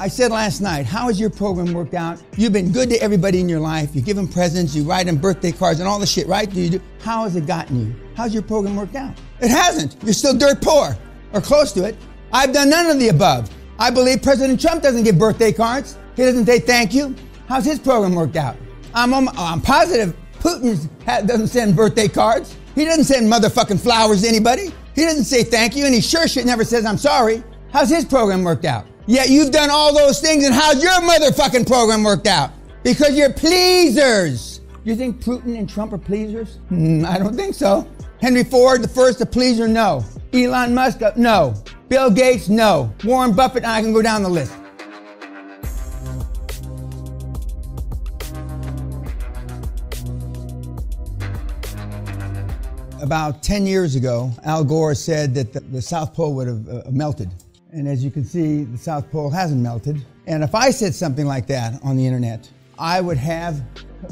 I said last night, how has your program worked out? You've been good to everybody in your life. You give them presents, you write them birthday cards and all the shit, right? How has it gotten you? How's your program worked out? It hasn't. You're still dirt poor or close to it. I've done none of the above. I believe President Trump doesn't give birthday cards. He doesn't say thank you. How's his program worked out? I'm positive Putin doesn't send birthday cards. He doesn't send motherfucking flowers to anybody. He doesn't say thank you, and he sure shit never says I'm sorry. How's his program worked out? Yet you've done all those things, and how's your motherfucking program worked out? Because you're pleasers. You think Putin and Trump are pleasers? I don't think so. Henry Ford, the first a pleaser, no. Elon Musk, no. Bill Gates, no. Warren Buffett, and I can go down the list. About 10 years ago, Al Gore said that the South Pole would have melted. And as you can see, the South Pole hasn't melted. And if I said something like that on the internet, I would have,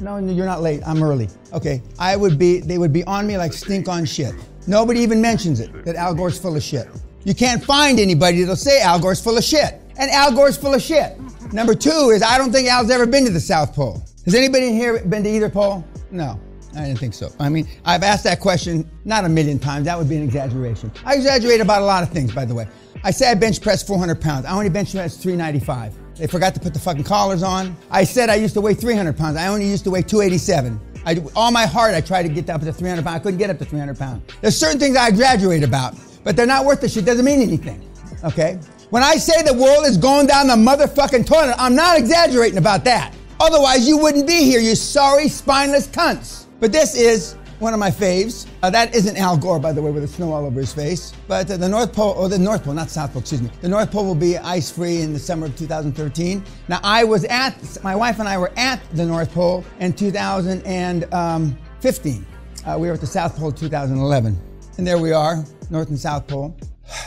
no, you're not late, I'm early. Okay, they would be on me like stink on shit. Nobody even mentions it, that Al Gore's full of shit. You can't find anybody that'll say Al Gore's full of shit. And Al Gore's full of shit. Number two is I don't think Al's ever been to the South Pole. Has anybody in here been to either pole? No. I didn't think so. I mean, I've asked that question not a million times. That would be an exaggeration. I exaggerate about a lot of things, by the way. I say I bench press 400 pounds. I only bench press 395. They forgot to put the fucking collars on. I said I used to weigh 300 pounds. I only used to weigh 287. All my heart, I tried to get up to 300 pounds. I couldn't get up to 300 pounds. There's certain things I exaggerate about, but they're not worth the shit. Doesn't mean anything, okay? When I say the world is going down the motherfucking toilet, I'm not exaggerating about that. Otherwise, you wouldn't be here, you sorry, spineless cunts. But this is one of my faves. That isn't Al Gore, by the way, with the snow all over his face. But the North Pole, not South Pole, excuse me. The North Pole will be ice-free in the summer of 2013. Now, my wife and I were at the North Pole in 2015. We were at the South Pole in 2011. And there we are, North and South Pole.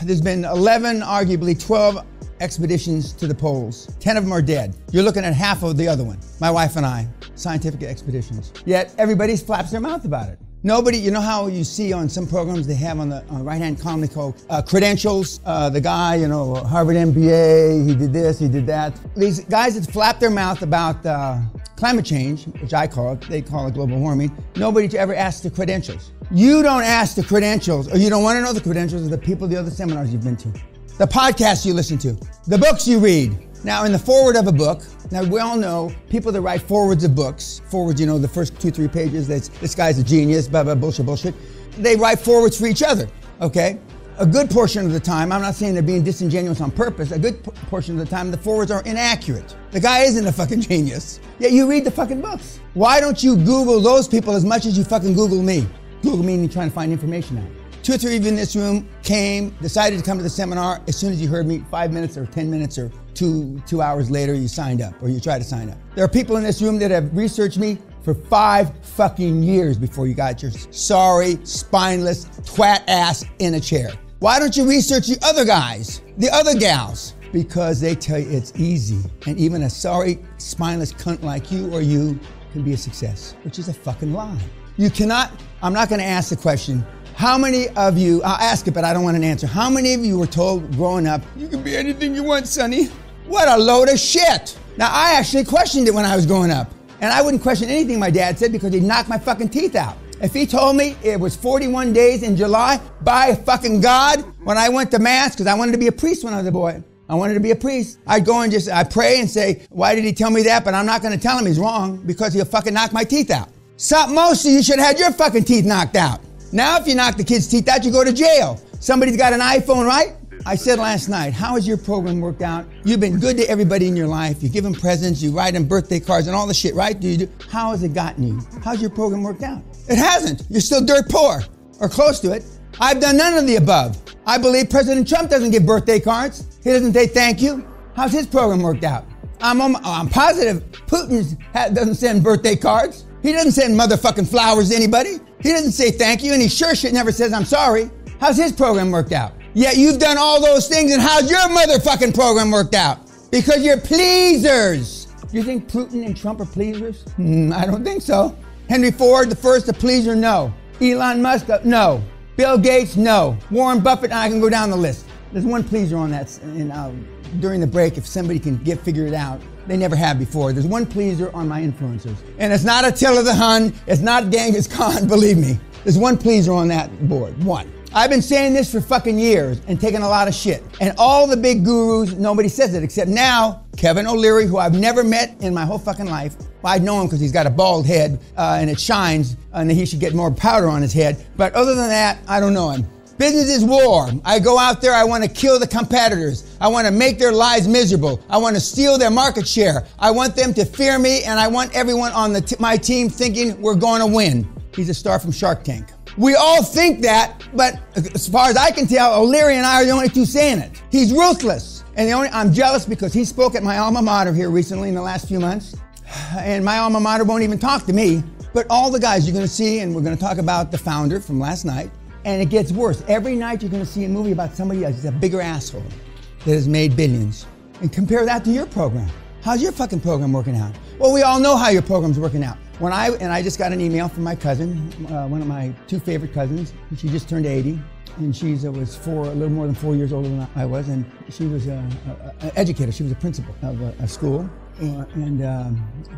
There's been 11, arguably 12 expeditions to the poles. 10 of them are dead. You're looking at half of the other one. My wife and I, scientific expeditions. Yet everybody flaps their mouth about it. Nobody, you know how you see on some programs they have on the right-hand column, they call credentials. The guy, Harvard MBA, he did this, he did that. These guys that flap their mouth about climate change, which I call it, they call it global warming, nobody ever asks the credentials. You don't ask the credentials, or you don't want to know the credentials of the people, the other seminars you've been to, the podcasts you listen to, the books you read. Now, in the foreword of a book, now we all know people that write forewords of books, forewords, the first 2-3 pages, this guy's a genius, blah, blah, bullshit. They write forewords for each other, okay? A good portion of the time, I'm not saying they're being disingenuous on purpose, a good portion of the time, the forewords are inaccurate. The guy isn't a fucking genius, yet you read the fucking books. Why don't you Google those people as much as you fucking Google me? Google me and you're trying to find information out. 2 or 3 of you in this room decided to come to the seminar. As soon as you heard me, 5 minutes or 10 minutes or two hours later, you signed up or you tried to sign up. There are people in this room that have researched me for 5 fucking years before you got your sorry, spineless, twat ass in a chair. Why don't you research the other guys, the other gals? Because they tell you it's easy. And even a sorry, spineless cunt like you or you can be a success, which is a fucking lie. You cannot, I'm not gonna ask the question, how many of you, I'll ask it, but I don't want an answer. How many of you were told growing up, you can be anything you want, sonny? What a load of shit. Now, I actually questioned it when I was growing up. And I wouldn't question anything my dad said because he'd knock my fucking teeth out. If he told me it was 41 days in July, by fucking God, when I went to mass, because I wanted to be a priest when I was a boy. I wanted to be a priest. I'd go and I'd pray and say, why did he tell me that? But I'm not gonna tell him he's wrong because he'll fucking knock my teeth out. Most of you should have had your fucking teeth knocked out. Now, if you knock the kid's teeth out, you go to jail. Somebody's got an iPhone, right? I said last night, how has your program worked out? You've been good to everybody in your life. You give them presents, you write them birthday cards and all the shit, right? How has it gotten you? How's your program worked out? It hasn't. You're still dirt poor or close to it. I've done none of the above. I believe President Trump doesn't give birthday cards. He doesn't say thank you. How's his program worked out? I'm positive Putin doesn't send birthday cards. He doesn't send motherfucking flowers to anybody. He doesn't say thank you, and he sure shit never says I'm sorry. How's his program worked out? Yet you've done all those things, and how's your motherfucking program worked out? Because you're pleasers. You think Putin and Trump are pleasers? I don't think so. Henry Ford, the first a pleaser, no. Elon Musk, no. Bill Gates, no. Warren Buffett, and I can go down the list. There's one pleaser on that, and during the break if somebody can figure it out. They never have before. There's one pleaser on my influencers. And it's not Attila the Hun. It's not Genghis Khan, believe me. There's one pleaser on that board. One. I've been saying this for fucking years and taking a lot of shit. And all the big gurus, nobody says it except now, Kevin O'Leary, who I've never met in my whole fucking life. Well, I know him because he's got a bald head and it shines and he should get more powder on his head. But other than that, I don't know him. Business is war. I go out there, I want to kill the competitors. I want to make their lives miserable. I want to steal their market share. I want them to fear me, and I want everyone on my team thinking we're going to win. He's a star from Shark Tank. We all think that, but as far as I can tell, O'Leary and I are the only two saying it. He's ruthless. And I'm jealous because he spoke at my alma mater here recently in the last few months. And my alma mater won't even talk to me. But all the guys you're going to see, and we're going to talk about the founder from last night. And it gets worse. Every night you're going to see a movie about somebody else. He's a bigger asshole that has made billions. And compare that to your program. How's your fucking program working out? Well, we all know how your program's working out. I just got an email from my cousin, one of my two favorite cousins. She just turned 80, and she was a little more than 4 years older than I was, and she was an educator. She was a principal of a school, and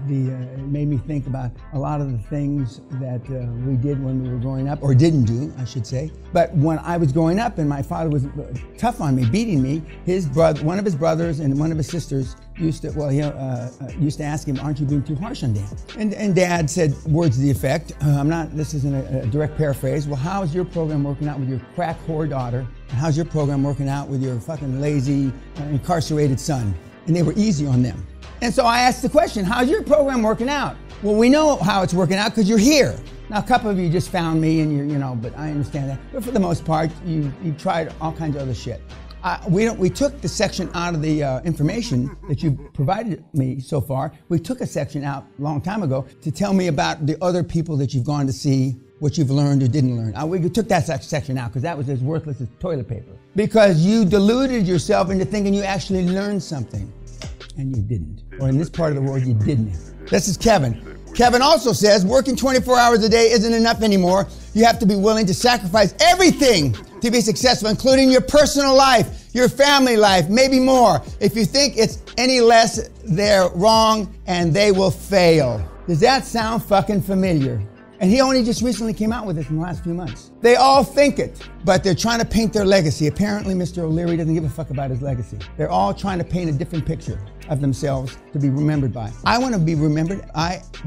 it made me think about a lot of the things that we did when we were growing up, or didn't do, I should say. But when I was growing up, and my father was tough on me, beating me, one of his brothers and one of his sisters used to ask him, "Aren't you being too harsh on Dad?" And Dad said words to the effect, this isn't a direct paraphrase, "Well, how's your program working out with your crack whore daughter? And how's your program working out with your fucking lazy, incarcerated son?" And they were easy on them. And so I asked the question, how's your program working out? Well, we know how it's working out because you're here. Now, a couple of you just found me and but I understand that. But for the most part, you tried all kinds of other shit. We took the section out of the information that you provided me so far. We took a section out a long time ago to tell me about the other people that you've gone to see, what you've learned or didn't learn. We took that section out because that was as worthless as toilet paper. Because you deluded yourself into thinking you actually learned something. And you didn't. Or in this part of the world, you didn't. This is Kevin. Kevin also says working 24 hours a day isn't enough anymore. You have to be willing to sacrifice everything to be successful, including your personal life, your family life, maybe more. If you think it's any less, they're wrong and they will fail. Does that sound fucking familiar? And he only just recently came out with this in the last few months. They all think it, but they're trying to paint their legacy. Apparently, Mr. O'Leary doesn't give a fuck about his legacy. They're all trying to paint a different picture of themselves to be remembered by. I want to be remembered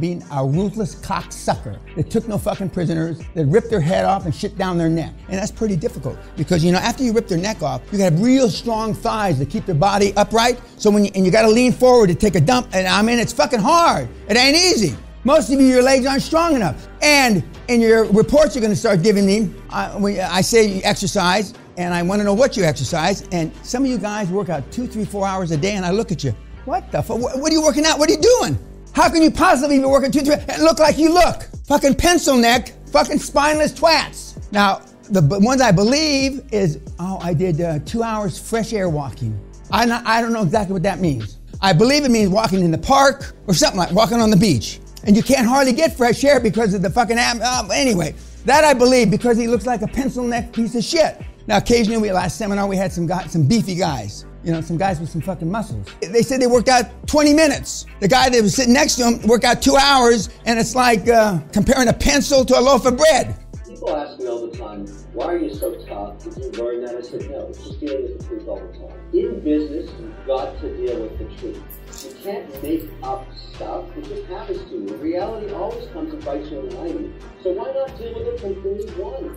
being a ruthless cocksucker that took no fucking prisoners, that ripped their head off and shit down their neck. And that's pretty difficult because, after you rip their neck off, you got real strong thighs that keep their body upright. So you got to lean forward to take a dump. And it's fucking hard. It ain't easy. Most of you, your legs aren't strong enough. And in your reports you're going to start giving me, I say you exercise, and I want to know what you exercise. And some of you guys work out 2, 3, 4 hours a day, and I look at you. What the fuck? What are you working out? What are you doing? How can you possibly be working 2, 3 and look like you look? Fucking pencil neck, fucking spineless twats. Now, the ones I believe is, I did 2 hours fresh air walking. I don't know exactly what that means. I believe it means walking in the park or something like walking on the beach. And you can't hardly get fresh air because of the fucking anyway, that I believe because he looks like a pencil neck piece of shit. Now, occasionally, last seminar, we had some beefy guys, some guys with some fucking muscles. They said they worked out 20 minutes. The guy that was sitting next to him worked out 2 hours, and it's like comparing a pencil to a loaf of bread. People ask me all the time, why are you so tough? Did you learn that? I said, no, it's just dealing with the truth all the time. In business, you've got to deal with the truth. You can't make up stuff, it just happens to you. Reality always comes and bites you in the eye. So why not deal with it from day one?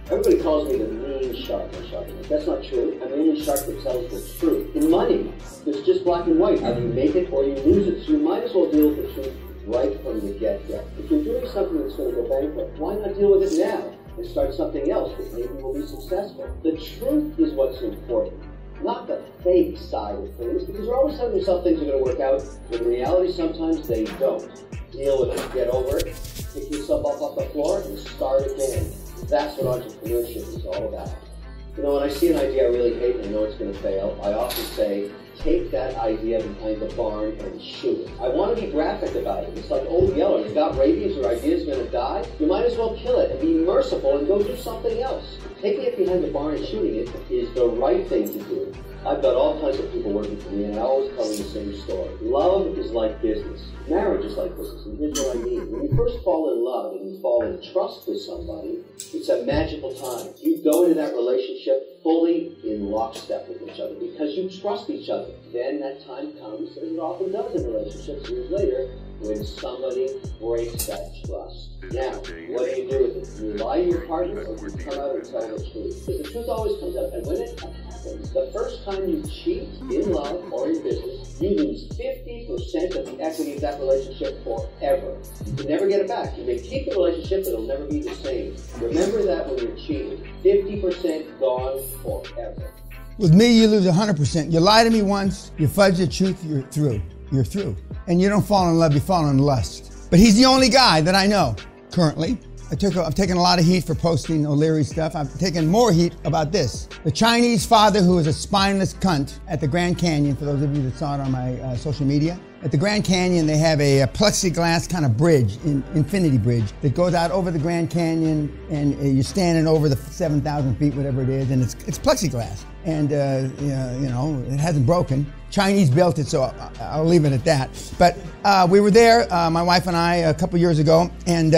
Everybody calls me the mean shark on Shark Tank. That's not true. I'm the only shark that tells the truth. In money, it's just black and white. Either you make it or you lose it. So you might as well deal with the truth right from the get-go. If you're doing something that's going to go bankrupt, why not deal with it now and start something else that maybe will be successful? The truth is what's important. Not the fake side of things, because you're always telling yourself things are going to work out, but in reality, sometimes they don't. Deal with it, get over it, pick yourself up off the floor, and start again. That's what entrepreneurship is all about. When I see an idea I really hate and I know it's going to fail, I often say, take that idea behind the barn and shoot it. I want to be graphic about it. It's like Old Yeller, you've got rabies, your idea's going to die, you might as well kill it and be merciful and go do something else. Taking it behind the barn and shooting it is the right thing to do. I've got all kinds of people working for me, and I always tell them the same story. Love is like business. Marriage is like business, and here's what I mean. When you first fall in love and you fall in trust with somebody, it's a magical time. You go into that relationship fully in lockstep with each other because you trust each other. Then that time comes, as it often does in relationships years later, when somebody breaks that trust. Now, what do you do with it? Do you lie to your partner, or do you come out and tell the truth? Because the truth always comes out, and when it happens, the first time you cheat in love or in business, you lose 50% of the equity of that relationship forever. You can never get it back. You may keep the relationship, but it'll never be the same. Remember that when you're cheating. 50% gone forever. With me, you lose 100%. You lie to me once, you fudge the truth, you're through. You're through. And you don't fall in love, you fall in lust. But he's the only guy that I know currently. I've taken a lot of heat for posting O'Leary stuff. I've taken more heat about this. The Chinese father who is a spineless cunt at the Grand Canyon, for those of you that saw it on my social media. At the Grand Canyon, they have a plexiglass kind of bridge, infinity bridge, that goes out over the Grand Canyon, and you're standing over the 7,000 feet, whatever it is, and it's plexiglass. And, you know, it hasn't broken. Chinese built it, so I'll leave it at that. But we were there, my wife and I, a couple years ago, and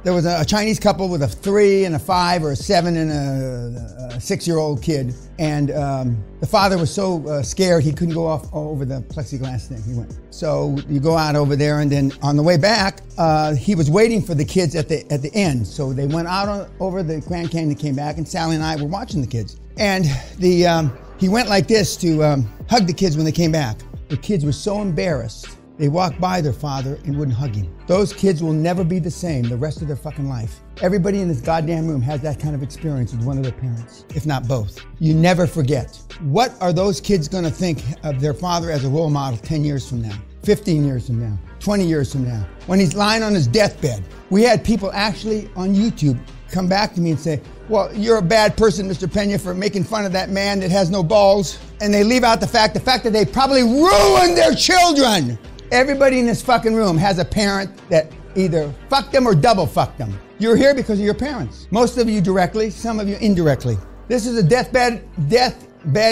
there was a Chinese couple with a 3 and a 5 or a 7 and a 6-year-old kid. And the father was so scared he couldn't go off over the plexiglass thing. He went. So you go out over there, and then on the way back, he was waiting for the kids at the end. So they went out over the Grand Canyon, came back, and Sally and I were watching the kids. And he went like this to hug the kids when they came back. The kids were so embarrassed. They walked by their father and wouldn't hug him. Those kids will never be the same the rest of their fucking life. Everybody in this goddamn room has that kind of experience with one of their parents, if not both. You never forget. What are those kids gonna think of their father as a role model 10 years from now, 15 years from now, 20 years from now, when he's lying on his deathbed? We had people actually on YouTube come back to me and say, well, you're a bad person, Mr. Peña, for making fun of that man that has no balls. And they leave out the fact that they probably ruined their children. Everybody in this fucking room has a parent that either fucked them or double fucked them. You're here because of your parents. Most of you directly, some of you indirectly. This is a deathbed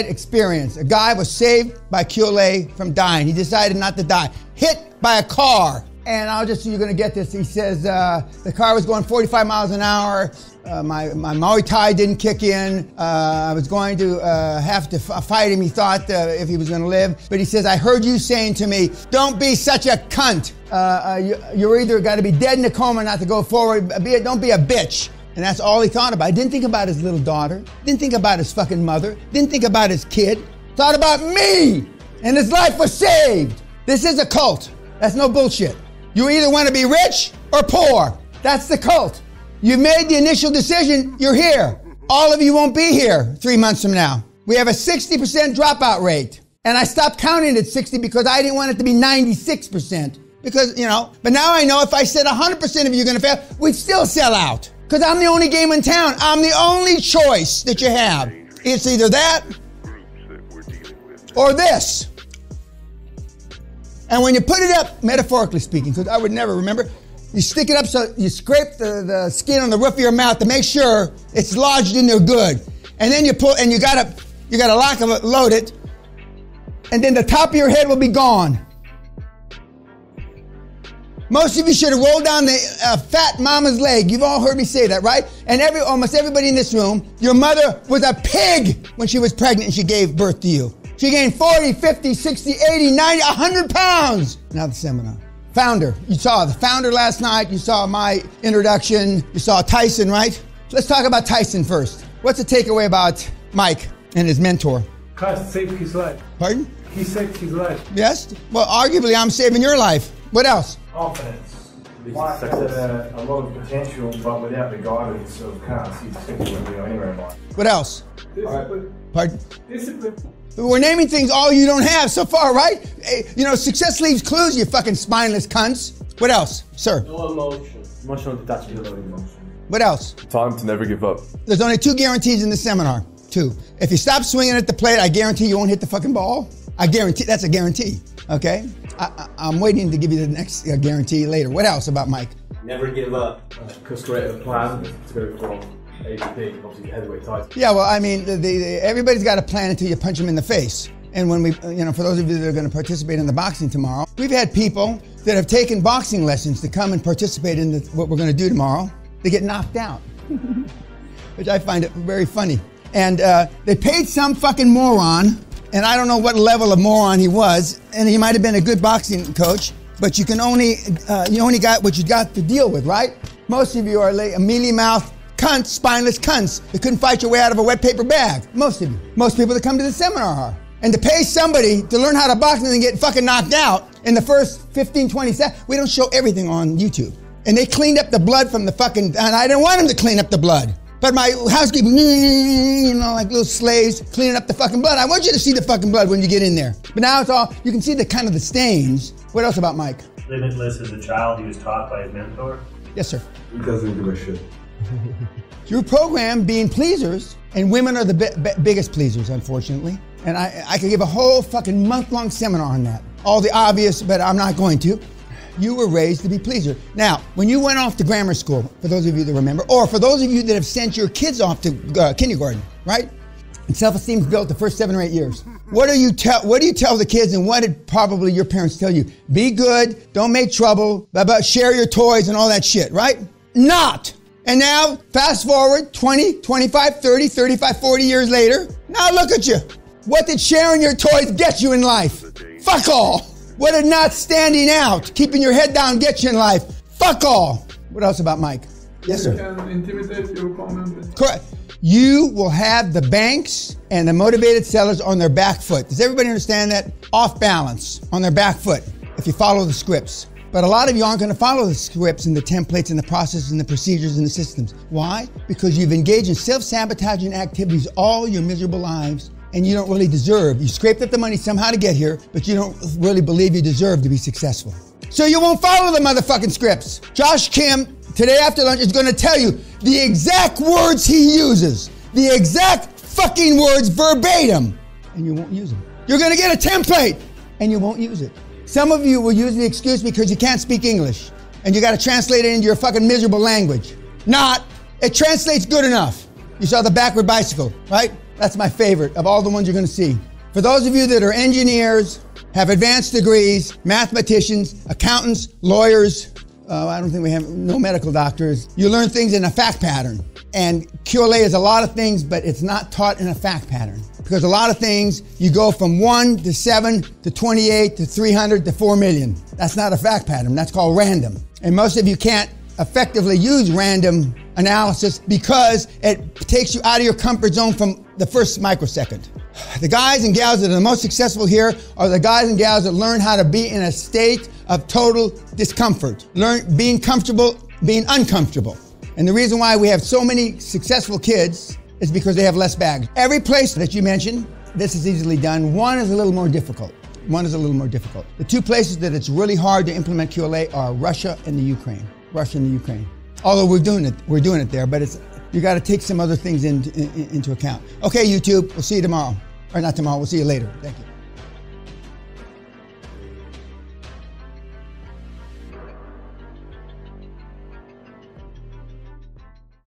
experience. A guy was saved by QLA from dying. He decided not to die. Hit by a car. And you're gonna get this. He says, the car was going 45 miles an hour. My Muay Thai didn't kick in. I was going to have to fight him, he thought, if he was gonna live. But he says, I heard you saying to me, don't be such a cunt. You're either gotta be dead in a coma not to go forward, don't be a bitch. And that's all he thought about. He didn't think about his little daughter. Didn't think about his fucking mother. Didn't think about his kid. Thought about me. And his life was saved. This is a cult. That's no bullshit. You either want to be rich or poor. That's the cult. You've made the initial decision, you're here. All of you won't be here 3 months from now. We have a 60% dropout rate. And I stopped counting at 60 because I didn't want it to be 96%. Because, you know, but now I know if I said 100% of you are going to fail, we'd still sell out. Because I'm the only game in town. I'm the only choice that you have. It's either that or this. And when you put it up, metaphorically speaking, because I would never remember, you stick it up so you scrape the skin on the roof of your mouth to make sure it's lodged in there good. And then you pull, and you gotta lock it, load it, and then the top of your head will be gone. Most of you should have rolled down the fat mama's leg. You've all heard me say that, right? And almost everybody in this room, your mother was a pig when she was pregnant and she gave birth to you. She gained 40, 50, 60, 80, 90, 100 pounds. Now the seminar. Founder. You saw the founder last night. You saw my introduction. You saw Tyson, right? Let's talk about Tyson first. What's the takeaway about Mike and his mentor? Christ saved his life. Pardon? He saved his life. Yes? Well, arguably, I'm saving your life. What else? Confidence. Mike has a lot of potential, but without the guidance of cars, he simply wouldn't go anywhere in life. What else? Discipline. Pardon? Discipline. We're naming things all you don't have so far, right? You know, success leaves clues, you fucking spineless cunts. What else, sir? No emotion. Emotional detachment. Emotion. What else? Time to never give up. There's only 2 guarantees in this seminar. 2. If you stop swinging at the plate, I guarantee you won't hit the fucking ball. I guarantee, that's a guarantee, okay? I'm waiting to give you the next guarantee later. What else about Mike? Never give up. Construct a plan to go for. ATP, obviously heavyweight title. Yeah, well, I mean, everybody's got a plan until you punch them in the face. And when we, for those of you that are going to participate in the boxing tomorrow, we've had people that have taken boxing lessons to come and participate in what we're going to do tomorrow. They get knocked out, which I find it very funny. And they paid some fucking moron, and I don't know what level of moron he was, and he might have been a good boxing coach, but you only got what you got to deal with, right? Most of you are mealy-mouthed cunts, spineless cunts that couldn't fight your way out of a wet paper bag. Most of you. Most people that come to the seminar are. And to pay somebody to learn how to box and then get fucking knocked out in the first 15, 20 seconds, we don't show everything on YouTube. And they cleaned up the blood from the fucking, and I didn't want them to clean up the blood. But my housekeeping, like little slaves cleaning up the fucking blood. I want you to see the fucking blood when you get in there. But now it's all, you can see the kind of the stains. What else about Mike? Limitless as a child, he was taught by his mentor. Yes, sir. He doesn't give a shit. Your program being pleasers, and women are the biggest pleasers, unfortunately. And I could give a whole fucking month-long seminar on that. All the obvious, but I'm not going to. You were raised to be pleaser. Now, when you went off to grammar school, for those of you that remember, or for those of you that have sent your kids off to kindergarten, right? And self-esteem is built the first 7 or 8 years. What do you tell the kids, and what did probably your parents tell you? Be good, don't make trouble, share your toys and all that shit, right? Not. And now, fast forward 20, 25, 30, 35, 40 years later, now look at you. What did sharing your toys get you in life? Fuck all. What did not standing out, keeping your head down get you in life? Fuck all. What else about Mike? Yes, sir. You can intimidate your opponent. Correct. You will have the banks and the motivated sellers on their back foot. Does everybody understand that? Off balance, on their back foot, if you follow the scripts. But a lot of you aren't going to follow the scripts and the templates and the processes and the procedures and the systems. Why? Because you've engaged in self-sabotaging activities all your miserable lives, and you don't really deserve. You scraped up the money somehow to get here, but you don't really believe you deserve to be successful. So you won't follow the motherfucking scripts. Josh Kim, today after lunch, is going to tell you the exact words he uses. The exact fucking words verbatim. And you won't use them. You're going to get a template, and you won't use it. Some of you will use the excuse because you can't speak English, and you got to translate it into your fucking miserable language. Not. It translates good enough. You saw the backward bicycle, right? That's my favorite of all the ones you're going to see. For those of you that are engineers, have advanced degrees, mathematicians, accountants, lawyers, I don't think we have no medical doctors. You learn things in a fact pattern. And QLA is a lot of things, but it's not taught in a fact pattern. Because a lot of things, you go from 1 to 7 to 28 to 300 to 4 million. That's not a fact pattern. That's called random. And most of you can't effectively use random analysis because it takes you out of your comfort zone from the first microsecond. The guys and gals that are the most successful here are the guys and gals that learn how to be in a state of total discomfort. Learn being comfortable, being uncomfortable. And the reason why we have so many successful kids is because they have less bags. Every place that you mentioned, this is easily done. One is a little more difficult. The two places that it's really hard to implement QLA are Russia and the Ukraine. Although we're doing it there, but you got to take some other things into account. Okay, YouTube, we'll see you tomorrow. Or not tomorrow, we'll see you later. Thank you.